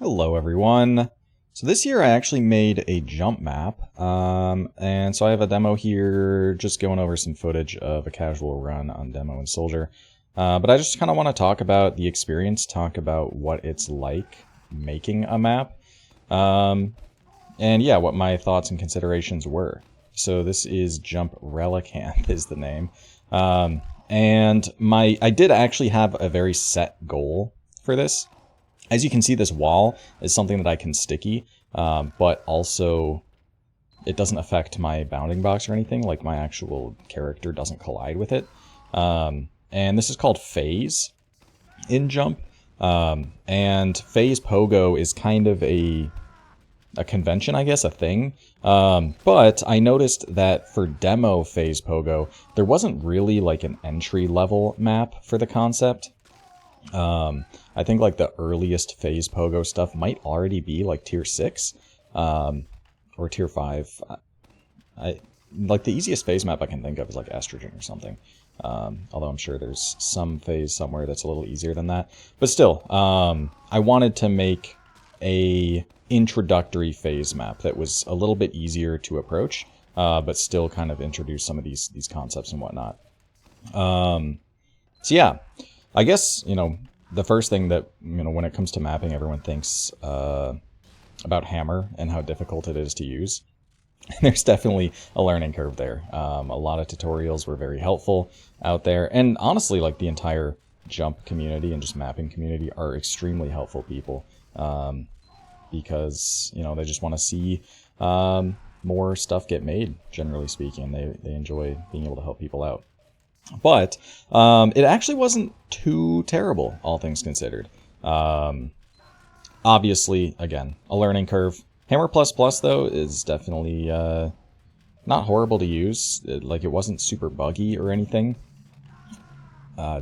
Hello everyone. So this year I actually made a jump map, and so I have a demo here just going over some footage of a casual run on demo and soldier. But I just kind of want to talk about the experience, talk about what it's like making a map, and yeah, what my thoughts and considerations were. So this is Jump Relicanth is the name, and I did actually have a very set goal for this. As you can see, this wall is something that I can sticky, but also it doesn't affect my bounding box or anything, like my actual character doesn't collide with it. And this is called phase in Jump. And phase pogo is kind of a convention, I guess, a thing. But I noticed that for demo phase pogo, there wasn't really like an entry level map for the concept. I think like the earliest phase pogo stuff might already be like tier 6 or tier 5. I like the easiest phase map I can think of is like estrogen or something, although I'm sure there's some phase somewhere that's a little easier than that, but still, I wanted to make a introductory phase map that was a little bit easier to approach, but still kind of introduce some of these concepts and whatnot. So yeah, I guess, the first thing that, when it comes to mapping, everyone thinks about hammer and how difficult it is to use. There's definitely a learning curve there. A lot of tutorials were very helpful out there. And honestly, like the entire jump community and just mapping community are extremely helpful people. Because, they just want to see more stuff get made, generally speaking. They enjoy being able to help people out. But it actually wasn't too terrible, all things considered. Obviously, again, a learning curve. Hammer++, though, is definitely not horrible to use. It wasn't super buggy or anything,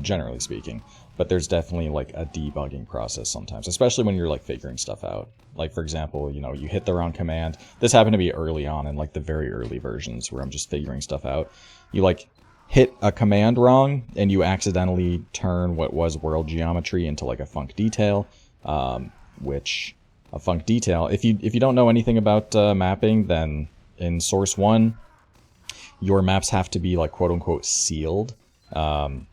generally speaking. But there's definitely like a debugging process sometimes, especially when you're like figuring stuff out. Like, for example, you hit the wrong command. This happened to be early on in like the very early versions where I'm just figuring stuff out. You hit a command wrong and you accidentally turn what was world geometry into like a func detail, which a func detail, if you don't know anything about mapping, then in source 1 your maps have to be like quote unquote sealed.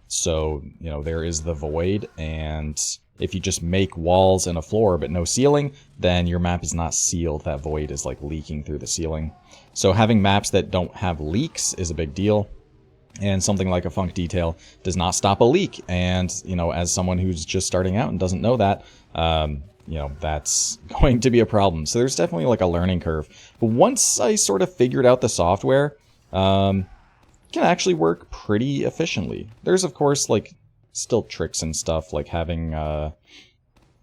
So there is the void, and if you just make walls and a floor but no ceiling, then your map is not sealed. That void is like leaking through the ceiling. So having maps that don't have leaks is a big deal. And something like a func detail does not stop a leak. And, as someone who's just starting out and doesn't know that, that's going to be a problem. So there's definitely like a learning curve. But once I sort of figured out the software, it can actually work pretty efficiently. There's, of course, like still tricks and stuff, like having,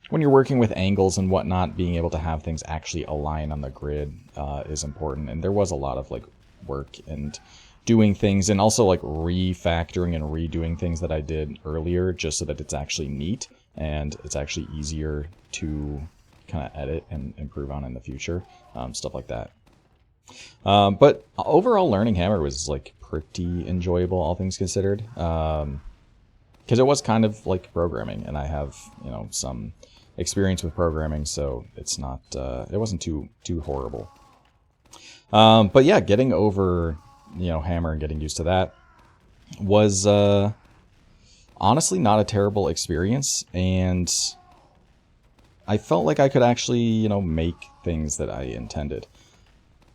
when you're working with angles and whatnot, being able to have things actually align on the grid is important. And there was a lot of like work and doing things, and also like refactoring and redoing things that I did earlier just so that it's actually neat and it's actually easier to kind of edit and improve on in the future, stuff like that. But overall learning hammer was like pretty enjoyable, all things considered, because it was kind of like programming, and I have some experience with programming, so it's not it wasn't too horrible. But yeah, getting over hammer and getting used to that was honestly not a terrible experience, and I felt like I could actually make things that I intended.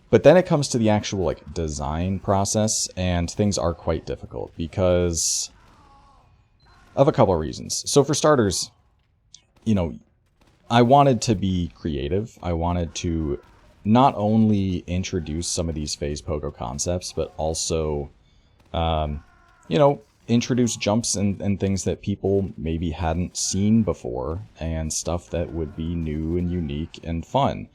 But then it comes to the actual like design process, and things are quite difficult because of a couple of reasons. So for starters, I wanted to be creative. I wanted to not only introduce some of these phase pogo concepts, but also, introduce jumps and things that people maybe hadn't seen before, and stuff that would be new and unique and fun,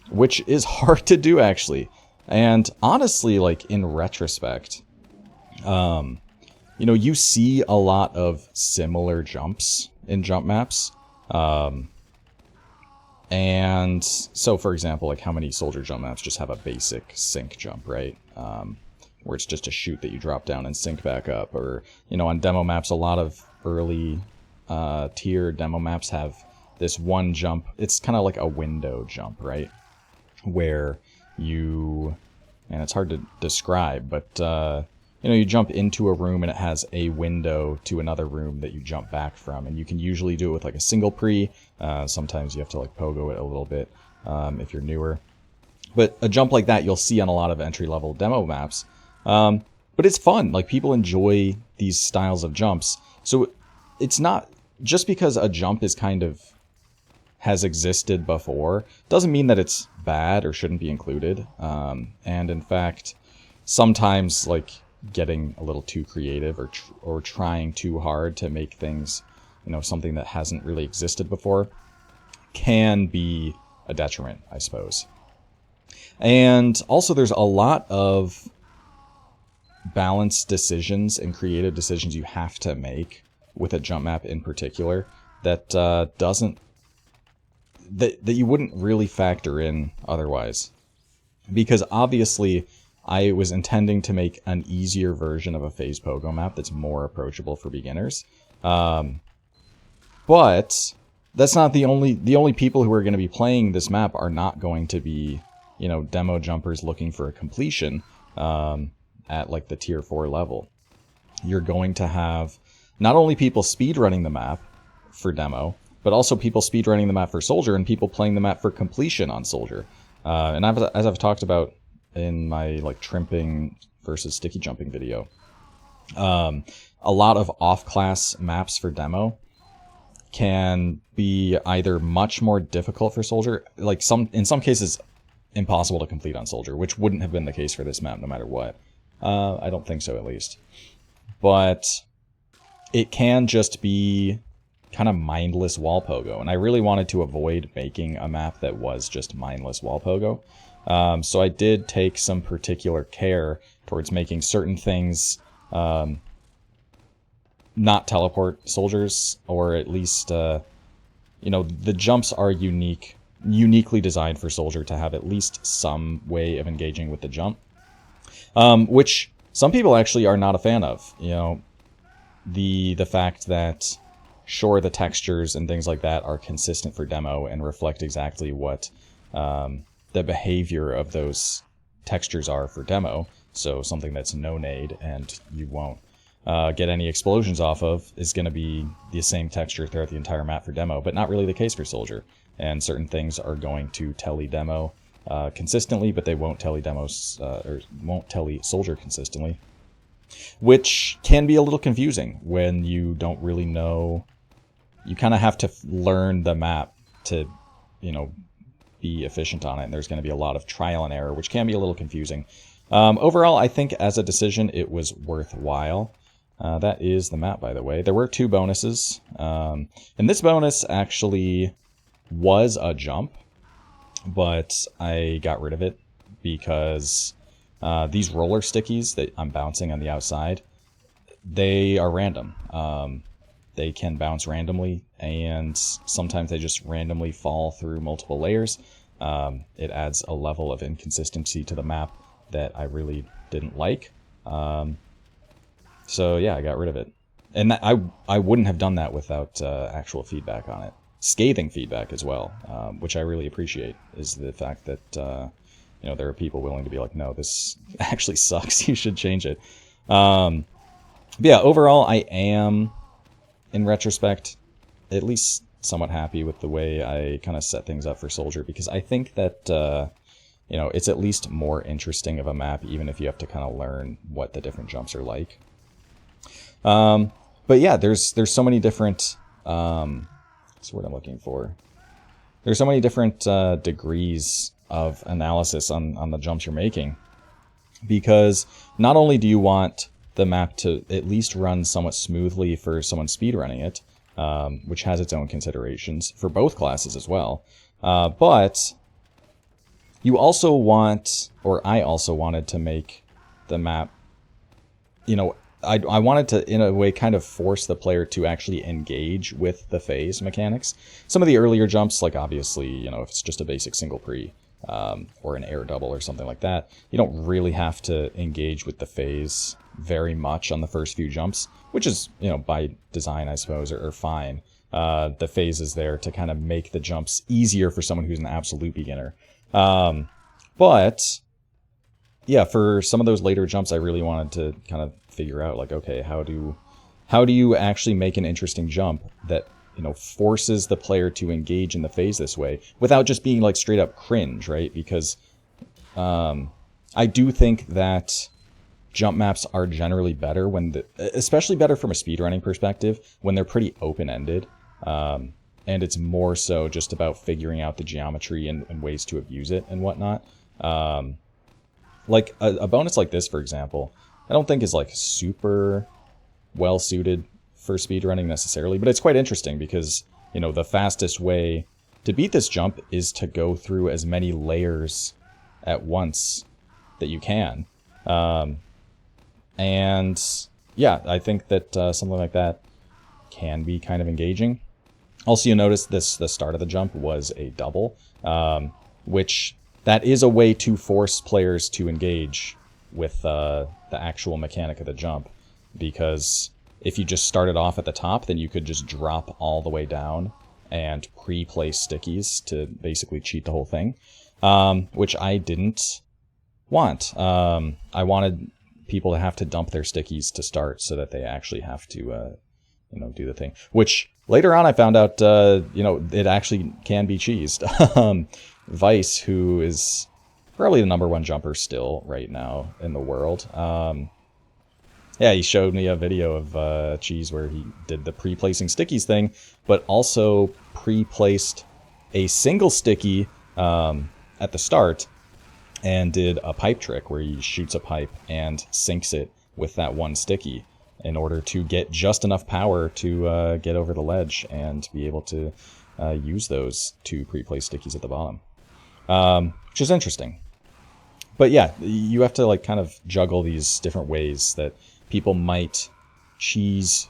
which is hard to do, actually. And honestly, like in retrospect, you see a lot of similar jumps in jump maps. And so, for example, like how many soldier jump maps just have a basic sync jump, right? Where it's just a chute that you drop down and sync back up. Or, on demo maps, a lot of early tier demo maps have this one jump. It's kind of like a window jump, right? Where you, and it's hard to describe, but you know, you jump into a room and it has a window to another room that you jump back from, and you can usually do it with like a single pre. Sometimes you have to like pogo it a little bit if you're newer. But a jump like that you'll see on a lot of entry-level demo maps. But it's fun. Like, people enjoy these styles of jumps. So it's not just because a jump is kind of has existed before doesn't mean that it's bad or shouldn't be included. And in fact, sometimes like getting a little too creative or trying too hard to make things, you know, something that hasn't really existed before can be a detriment, I suppose. And also there's a lot of balanced decisions and creative decisions you have to make with a jump map in particular that that you wouldn't really factor in otherwise. Because obviously I was intending to make an easier version of a phase pogo map that's more approachable for beginners. But that's not the only people who are going to be playing this map are not going to be, you know, demo jumpers looking for a completion at like the tier 4 level. You're going to have not only people speedrunning the map for demo, but also people speedrunning the map for Soldier and people playing the map for completion on Soldier. And as I've talked about in my like trimping versus sticky jumping video, a lot of off-class maps for demo can be either much more difficult for Soldier, like in some cases impossible to complete on Soldier, which wouldn't have been the case for this map no matter what. I don't think so, at least. But it can just be kind of mindless wall pogo, and I really wanted to avoid making a map that was just mindless wall pogo. So I did take some particular care towards making certain things not teleport soldiers, or at least, you know, the jumps are uniquely designed for Soldier to have at least some way of engaging with the jump, which some people actually are not a fan of. You know, the fact that, sure, the textures and things like that are consistent for demo and reflect exactly what the behavior of those textures are for demo. So something that's no-nade and you won't get any explosions off of is going to be the same texture throughout the entire map for demo, but not really the case for Soldier. And certain things are going to telly demo consistently, but they won't telly demos or won't telly Soldier consistently, which can be a little confusing when you don't really know. You kind of have to learn the map to, you know, be efficient on it, and there's going to be a lot of trial and error, which can be a little confusing. Overall, I think as a decision, it was worthwhile. That is the map, by the way. There were 2 bonuses, and this bonus actually was a jump, but I got rid of it because these roller stickies that I'm bouncing on the outside, they are random. They can bounce randomly, and sometimes they just randomly fall through multiple layers. It adds a level of inconsistency to the map that I really didn't like. So yeah, I got rid of it. And I wouldn't have done that without actual feedback on it. Scathing feedback as well, which I really appreciate, is the fact that you know, there are people willing to be like, no, this actually sucks, you should change it. But yeah, overall, I am, in retrospect, at least somewhat happy with the way I kind of set things up for Soldier, because I think that you know, it's at least more interesting of a map, even if you have to kind of learn what the different jumps are like. But yeah, there's so many different that's what I'm looking for. There's so many different degrees of analysis on the jumps you're making, because not only do you want the map to at least run somewhat smoothly for someone speedrunning it, which has its own considerations for both classes as well, but you also want, or I also wanted to make the map, you know, I wanted to, in a way, kind of force the player to actually engage with the phase mechanics. Some of the earlier jumps, like obviously, you know, if it's just a basic single pre, or an air double or something like that, you don't really have to engage with the phase very much on the first few jumps, which is, you know, by design, I suppose, or fine. the phases there to kind of make the jumps easier for someone who's an absolute beginner. But yeah, for some of those later jumps, I really wanted to kind of figure out, like, okay, how do you actually make an interesting jump that, you know, forces the player to engage in the phase this way without just being like straight up cringe, right? Because I do think that jump maps are generally better especially better from a speedrunning perspective, when they're pretty open-ended. And it's more so just about figuring out the geometry and ways to abuse it and whatnot. Like a bonus like this, for example, I don't think is like super well suited for speedrunning necessarily, but it's quite interesting because, you know, the fastest way to beat this jump is to go through as many layers at once that you can. And yeah, I think that something like that can be kind of engaging. Also, you notice the start of the jump was a double, which that is a way to force players to engage with the actual mechanic of the jump. Because if you just started off at the top, then you could just drop all the way down and pre-place stickies to basically cheat the whole thing, which I didn't want. I wanted people to have to dump their stickies to start so that they actually have to, you know, do the thing. Which later on I found out, you know, it actually can be cheesed. Vice, who is probably the #1 jumper still right now in the world, yeah, he showed me a video of Cheese where he did the pre-placing stickies thing, but also pre-placed a single sticky at the start and did a pipe trick where he shoots a pipe and sinks it with that one sticky in order to get just enough power to get over the ledge and be able to use those two pre-placed stickies at the bottom, which is interesting. But yeah, you have to like kind of juggle these different ways that people might cheese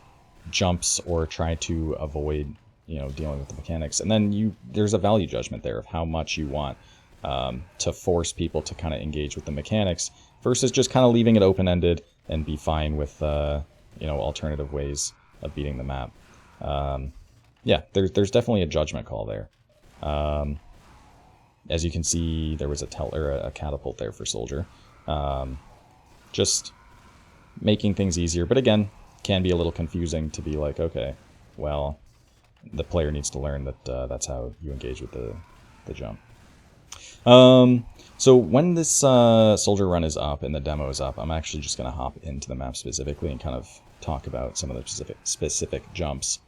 jumps or try to avoid, you know, dealing with the mechanics. And then there's a value judgment there of how much you want to force people to kind of engage with the mechanics versus just kind of leaving it open-ended and be fine with, you know, alternative ways of beating the map. Yeah, there's definitely a judgment call there. As you can see, there was a catapult there for Soldier. Just making things easier, but again, can be a little confusing to be like, okay, well, the player needs to learn that that's how you engage with the jump. So when this Soldier run is up and the demo is up, I'm actually just going to hop into the map specifically and kind of talk about some of the specific jumps.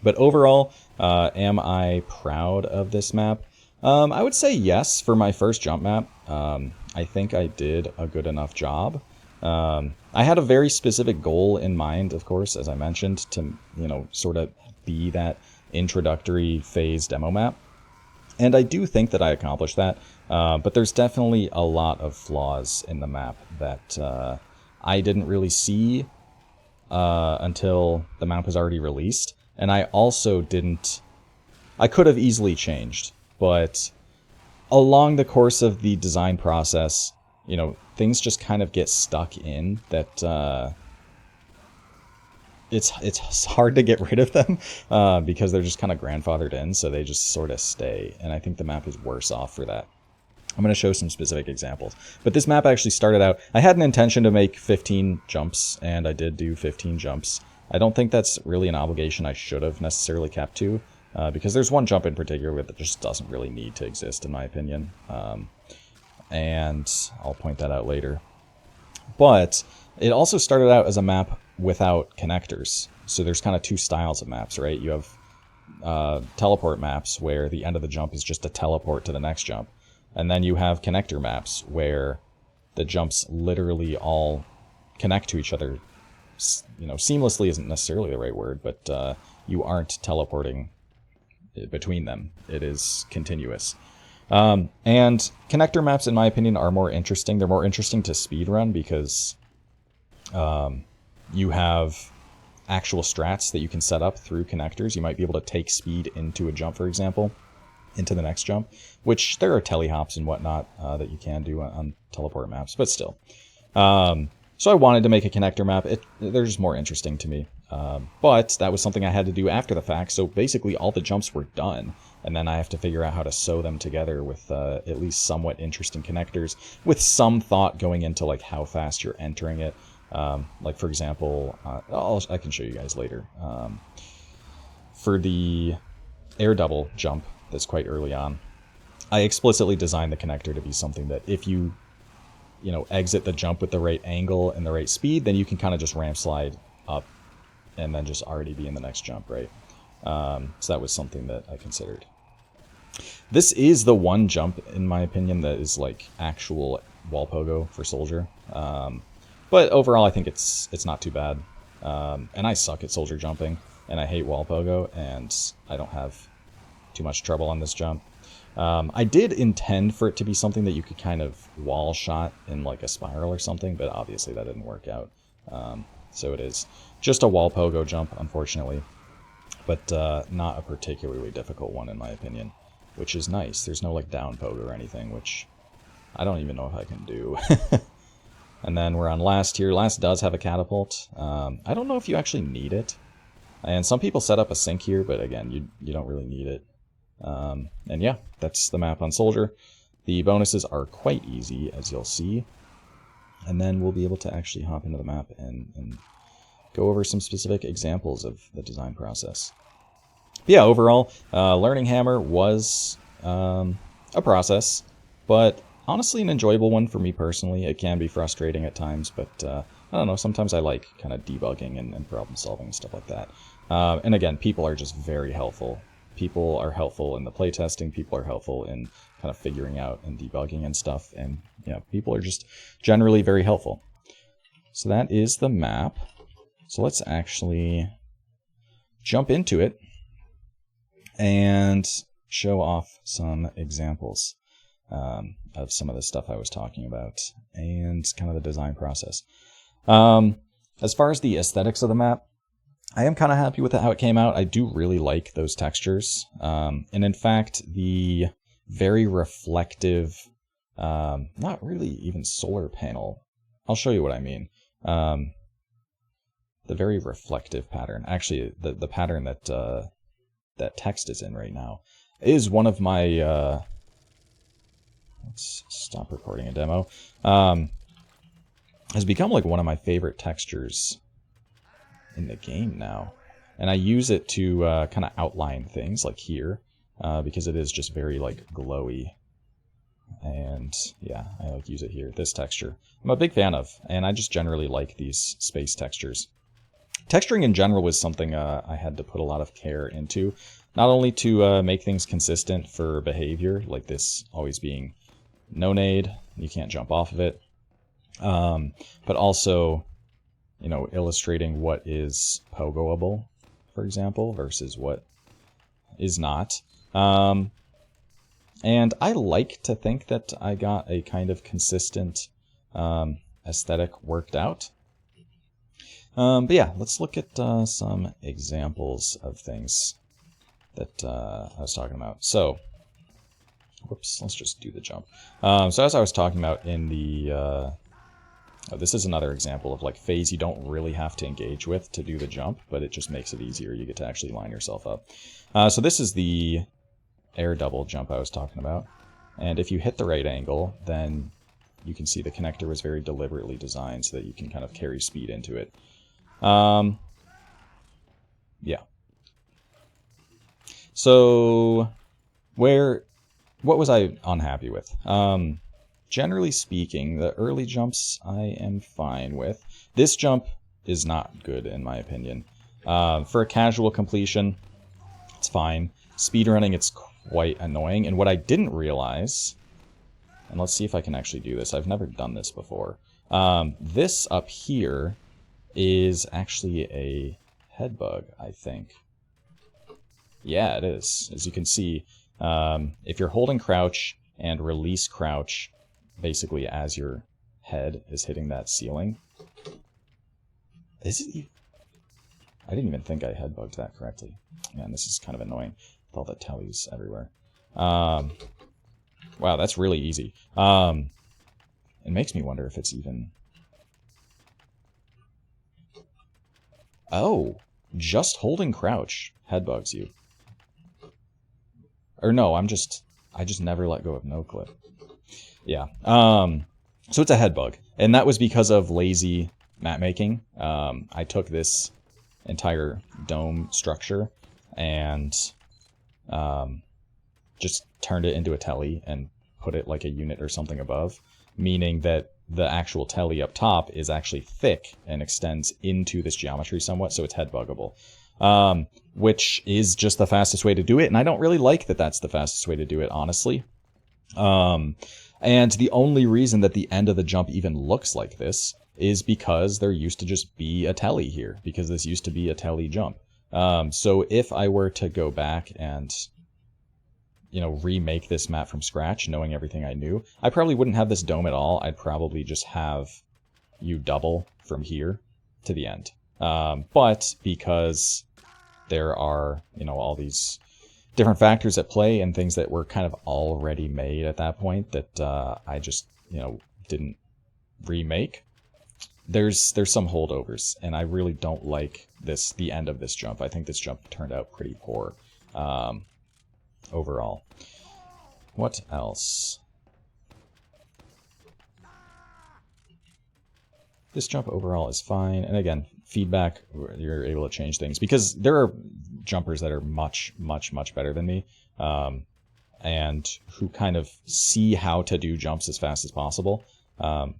But overall, am I proud of this map? I would say yes. For my first jump map, I think I did a good enough job. I had a very specific goal in mind, of course, as I mentioned, to, you know, sort of be that introductory phase demo map. And I do think that I accomplished that, but there's definitely a lot of flaws in the map that I didn't really see until the map was already released. And I also I could have easily changed, but along the course of the design process, you know, things just kind of get stuck in that it's hard to get rid of them because they're just kind of grandfathered in, so they just sort of stay. And I think the map is worse off for that. I'm going to show some specific examples. But this map actually started out, I had an intention to make 15 jumps, and I did do 15 jumps. I don't think that's really an obligation I should have necessarily kept to, because there's one jump in particular that just doesn't really need to exist, in my opinion. And I'll point that out later. But it also started out as a map without connectors. So there's kind of two styles of maps, right? You have teleport maps where the end of the jump is just a teleport to the next jump. And then you have connector maps where the jumps literally all connect to each other. You know, seamlessly isn't necessarily the right word, but you aren't teleporting between them. It is continuous. And connector maps, in my opinion, are more interesting. They're more interesting to speedrun because you have actual strats that you can set up through connectors. You might be able to take speed into a jump, for example, into the next jump, which there are telehops and whatnot that you can do on teleport maps, but still. So I wanted to make a connector map. They're just more interesting to me. But that was something I had to do after the fact, so basically all the jumps were done, and then I have to figure out how to sew them together with at least somewhat interesting connectors, with some thought going into like how fast you're entering it. Like for example, I can show you guys later. For the air double jump that's quite early on, I explicitly designed the connector to be something that if you exit the jump with the right angle and the right speed, then you can kind of just ramp slide up and then just already be in the next jump, right? So that was something that I considered. This is the one jump, in my opinion, that is like actual wall pogo for Soldier. But overall, I think it's not too bad. And I suck at Soldier jumping, and I hate wall pogo, and I don't have too much trouble on this jump. I did intend for it to be something that you could kind of wall shot in like a spiral or something, but obviously that didn't work out. So it is just a wall pogo jump, unfortunately, but not a particularly difficult one in my opinion, which is nice. There's no like down pogo or anything, which I don't even know if I can do. And then we're on last here. Last does have a catapult. I don't know if you actually need it. And some people set up a sink here, but again, you don't really need it. And yeah, that's the map on Soldier. The bonuses are quite easy, as you'll see. And then we'll be able to actually hop into the map and go over some specific examples of the design process. But yeah, overall, learning Hammer was a process, but honestly an enjoyable one for me personally. It can be frustrating at times, but I don't know, sometimes I like kind of debugging and problem solving and stuff like that. And again, people are just very helpful. People are helpful in the playtesting, people are helpful in kind of figuring out and debugging and stuff, and people are just generally very helpful. So that is the map. So let's actually jump into it and show off some examples of some of the stuff I was talking about and kind of the design process. As far as the aesthetics of the map, I am kind of happy with how it came out. I do really like those textures. And in fact, the very reflective, not really even solar panel. I'll show you what I mean. The very reflective pattern. Actually, the pattern that that text is in right now is one of my... let's stop recording a demo. Has become like one of my favorite textures in the game now, and I use it to kind of outline things like here because it is just very like glowy, and yeah, I like use it here. This texture I'm a big fan of, and I just generally like these space textures. Texturing in general was something I had to put a lot of care into, not only to make things consistent for behavior, like this always being no nade, you can't jump off of it, but also illustrating what is pogoable, for example, versus what is not. And I like to think that I got a kind of consistent aesthetic worked out. But yeah, let's look at some examples of things that I was talking about. So, whoops, let's just do the jump. So as I was talking about in the... this is another example of like phase you don't really have to engage with to do the jump, but it just makes it easier. You get to actually line yourself up. So this is the air double jump I was talking about. And if you hit the right angle, then you can see the connector was very deliberately designed so that you can kind of carry speed into it. Yeah. So what was I unhappy with? Generally speaking, the early jumps I am fine with. This jump is not good in my opinion. For a casual completion, it's fine. Speedrunning, it's quite annoying. And what I didn't realize, and let's see if I can actually do this. I've never done this before. This up here is actually a head bug, I think. Yeah, it is. As you can see, if you're holding crouch and release crouch, basically as your head is hitting that ceiling. Is it? I didn't even think I head bugged that correctly. Man, this is kind of annoying with all the tellies everywhere. Wow, that's really easy. It makes me wonder if it's even... Oh, just holding crouch headbugs you. Or no, I just never let go of no clip. Yeah. So it's a head bug, and that was because of lazy map making. I took this entire dome structure and just turned it into a telly and put it like a unit or something above, meaning that the actual telly up top is actually thick and extends into this geometry somewhat, so it's head buggable. Which is just the fastest way to do it, and I don't really like that that's the fastest way to do it, honestly. And the only reason that the end of the jump even looks like this is because there used to just be a telly here, because this used to be a telly jump. So if I were to go back and, you know, remake this map from scratch, knowing everything I knew, I probably wouldn't have this dome at all. I'd probably just have you double from here to the end. But because there are, you know, all these different factors at play and things that were kind of already made at that point that I just, you know, didn't remake, there's some holdovers, and I really don't like the end of this jump. I think this jump turned out pretty poor overall. What else? This jump overall is fine, and again, feedback, you're able to change things, because there are jumpers that are much, much, much better than me, and who kind of see how to do jumps as fast as possible,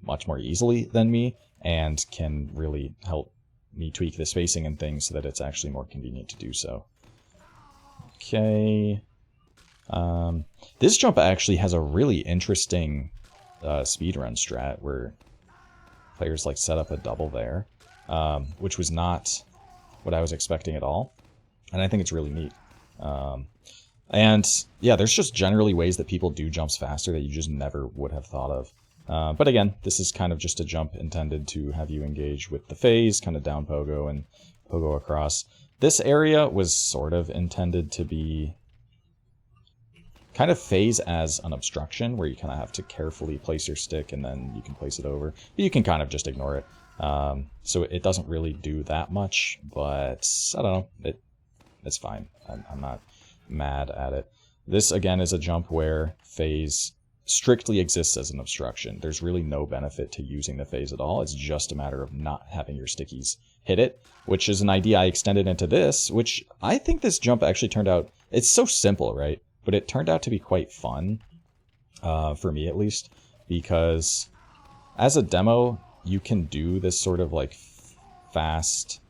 much more easily than me, and can really help me tweak the spacing and things so that it's actually more convenient to do so. Okay. This jump actually has a really interesting speedrun strat where players like set up a double there, which was not what I was expecting at all, and I think it's really neat. And yeah, there's just generally ways that people do jumps faster that you just never would have thought of. But again, this is kind of just a jump intended to have you engage with the phase, kind of down pogo and pogo across. This area was sort of intended to be kind of phase as an obstruction, where you kind of have to carefully place your stick and then you can place it over. But you can kind of just ignore it. So it doesn't really do that much, but I don't know. It's fine. I'm not mad at it. This, again, is a jump where phase strictly exists as an obstruction. There's really no benefit to using the phase at all. It's just a matter of not having your stickies hit it, which is an idea I extended into this, which I think this jump actually turned out... It's so simple, right? But it turned out to be quite fun, for me at least, because as a demo, you can do this sort of like fast,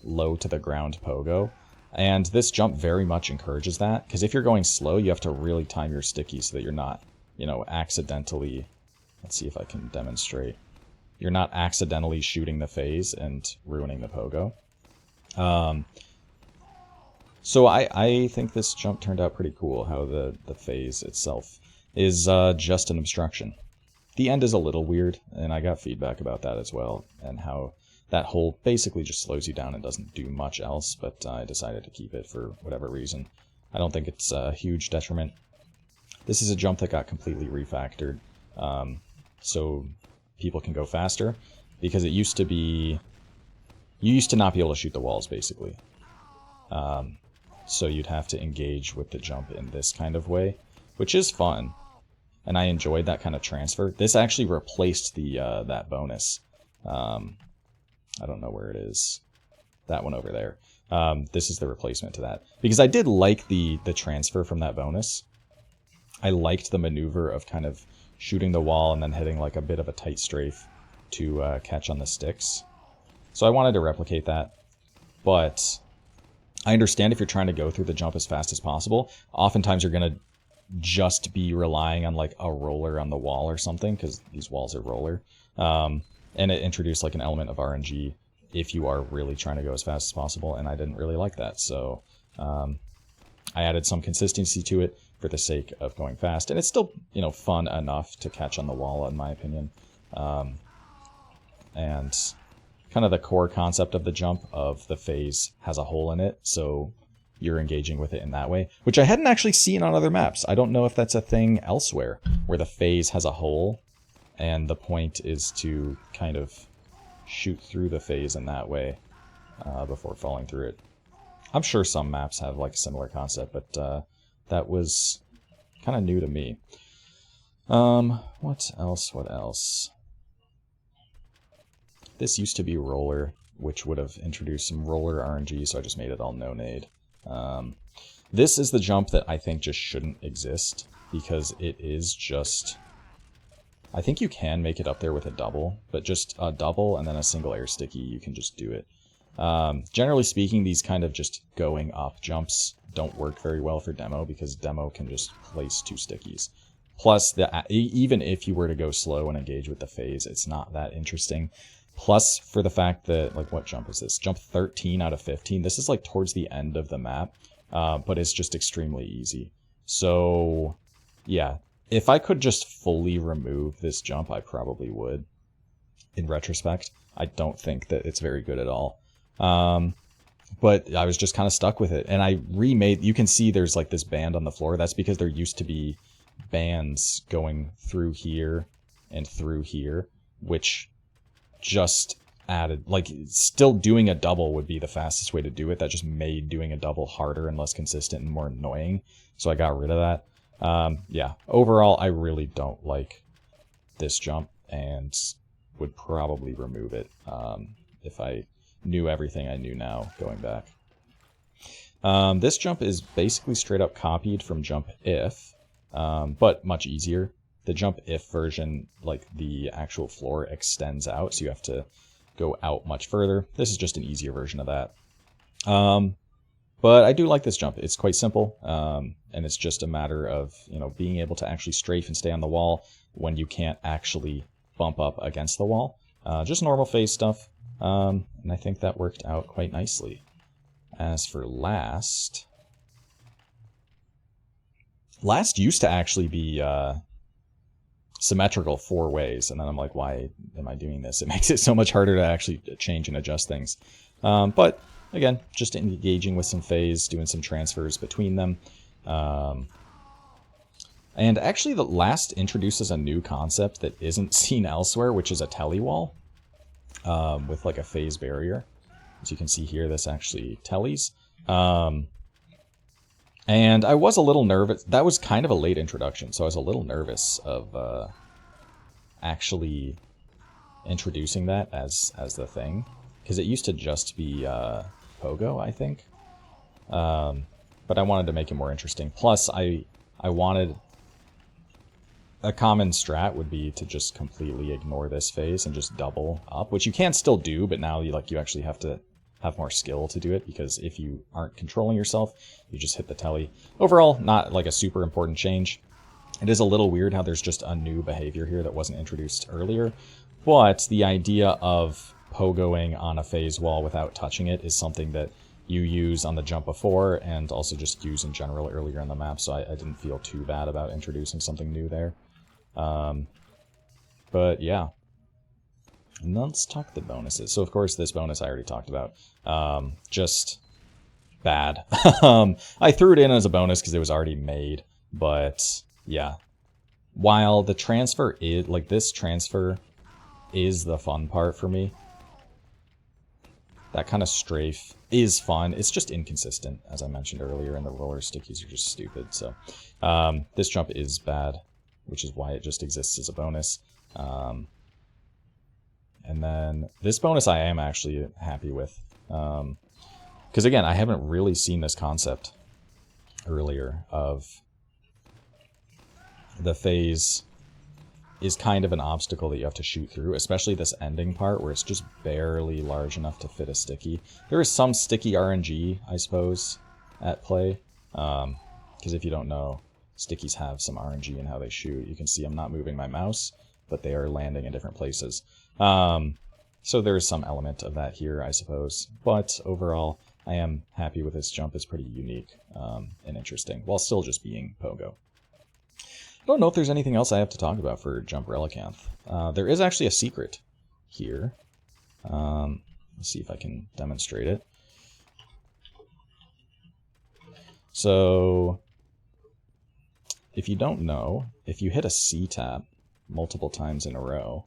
low to the ground pogo, and this jump very much encourages that, because if you're going slow, you have to really time your sticky so that you're not, you know, accidentally... Let's see if I can demonstrate. You're not accidentally shooting the phase and ruining the pogo. So I think this jump turned out pretty cool, how the phase itself is just an obstruction. The end is a little weird, and I got feedback about that as well, and how that hole basically just slows you down and doesn't do much else, but I decided to keep it for whatever reason. I don't think it's a huge detriment. This is a jump that got completely refactored, so people can go faster, because it used to be... You used to not be able to shoot the walls, basically. So you'd have to engage with the jump in this kind of way, which is fun, and I enjoyed that kind of transfer. This actually replaced the that bonus. I don't know where it is. That one over there. This is the replacement to that, because I did like the transfer from that bonus. I liked the maneuver of kind of shooting the wall and then hitting like a bit of a tight strafe to catch on the sticks. So I wanted to replicate that, but I understand if you're trying to go through the jump as fast as possible, oftentimes you're going to just be relying on like a roller on the wall or something, because these walls are roller. And it introduced like an element of RNG if you are really trying to go as fast as possible, and I didn't really like that. So I added some consistency to it for the sake of going fast, and it's still, you know, fun enough to catch on the wall, in my opinion. And kind of the core concept of the jump of the phase has a hole in it, so you're engaging with it in that way, which I hadn't actually seen on other maps. I don't know if that's a thing elsewhere, where the phase has a hole, and the point is to kind of shoot through the phase in that way. before falling through it. I'm sure some maps have like a similar concept, but that was kind of new to me. What else? What else? This used to be roller, which would have introduced some roller RNG, so I just made it all no-nade. This is the jump that I think just shouldn't exist, because it is just... I think you can make it up there with a double, but just a double and then a single air sticky, you can just do it. Generally speaking, these kind of just going up jumps don't work very well for demo, because demo can just place 2 stickies. Plus, even if you were to go slow and engage with the phase, it's not that interesting. Plus, for the fact that, like, what jump is this? Jump 13 out of 15. This is, like, towards the end of the map, but it's just extremely easy. So, yeah. If I could just fully remove this jump, I probably would. In retrospect, I don't think that it's very good at all. But I was just kind of stuck with it. And I remade... You can see there's, like, this band on the floor. That's because there used to be bands going through here and through here, which just added... Like, still doing a double would be the fastest way to do it. That just made doing a double harder and less consistent and more annoying. So I got rid of that. Yeah, overall, I really don't like this jump and would probably remove it if I knew everything I knew now going back. This jump is basically straight up copied from jump if, but much easier. The jump if version, like the actual floor extends out, so you have to go out much further. This is just an easier version of that. But I do like this jump. It's quite simple, and it's just a matter of, you know, being able to actually strafe and stay on the wall when you can't actually bump up against the wall. Just normal phase stuff, and I think that worked out quite nicely. As for last used to actually be symmetrical 4 ways, and then I'm like, why am I doing this? It makes it so much harder to actually change and adjust things. But again, just engaging with some phase, doing some transfers between them. And actually the last introduces a new concept that isn't seen elsewhere, which is a telly wall with like a phase barrier. As you can see here, this actually tellies. And I was a little nervous. That was kind of a late introduction, so I was a little nervous of actually introducing that as the thing. Because it used to just be Pogo, I think. But I wanted to make it more interesting. Plus, I wanted... A common strat would be to just completely ignore this phase and just double up, which you can still do, but now you actually have to have more skill to do it, because if you aren't controlling yourself, you just hit the telly. Overall, not like a super important change. It is a little weird how there's just a new behavior here that wasn't introduced earlier, but the idea of pogoing on a phase wall without touching it is something that you use on the jump before, and also just use in general earlier in the map, so I didn't feel too bad about introducing something new there. But yeah. And let's talk the bonuses. So of course this bonus I already talked about. Just bad. I threw it in as a bonus because it was already made, but yeah. While the transfer is, like, this transfer is the fun part for me. That kind of strafe is fun. It's just inconsistent, as I mentioned earlier, and the roller stickies are just stupid. So this jump is bad, which is why it just exists as a bonus. And then this bonus I am actually happy with. Because again, I haven't really seen this concept earlier of the phase is kind of an obstacle that you have to shoot through, especially this ending part where it's just barely large enough to fit a sticky. There is some sticky RNG, I suppose, at play. Because if you don't know, stickies have some RNG in how they shoot. You can see I'm not moving my mouse, but they are landing in different places. So there is some element of that here, I suppose. But overall, I am happy with this jump. It's pretty unique and interesting, while still just being Pogo. I don't know if there's anything else I have to talk about for Jump Relicanth. There is actually a secret here. Let's see if I can demonstrate it. So, if you don't know, if you hit a C-tap multiple times in a row,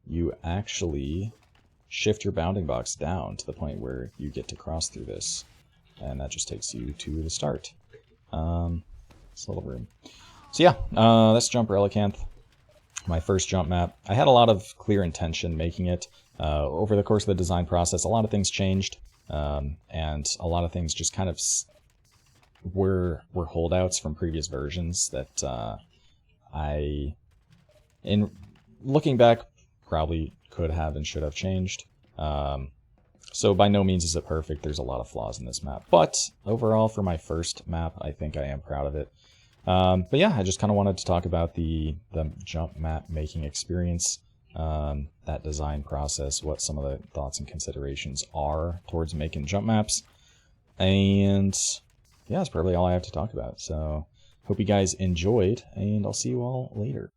you actually shift your bounding box down to the point where you get to cross through this. And that just takes you to the start. It's a little room. So yeah, that's Jump Relicanth. My first jump map. I had a lot of clear intention making it. Over the course of the design process, a lot of things changed. And a lot of things just kind of were holdouts from previous versions that in looking back, probably could have and should have changed. So by no means is it perfect. There's a lot of flaws in this map. But overall, for my first map, I think I am proud of it. But yeah, I just kind of wanted to talk about the jump map making experience, that design process, what some of the thoughts and considerations are towards making jump maps. And yeah, that's probably all I have to talk about. So hope you guys enjoyed, and I'll see you all later.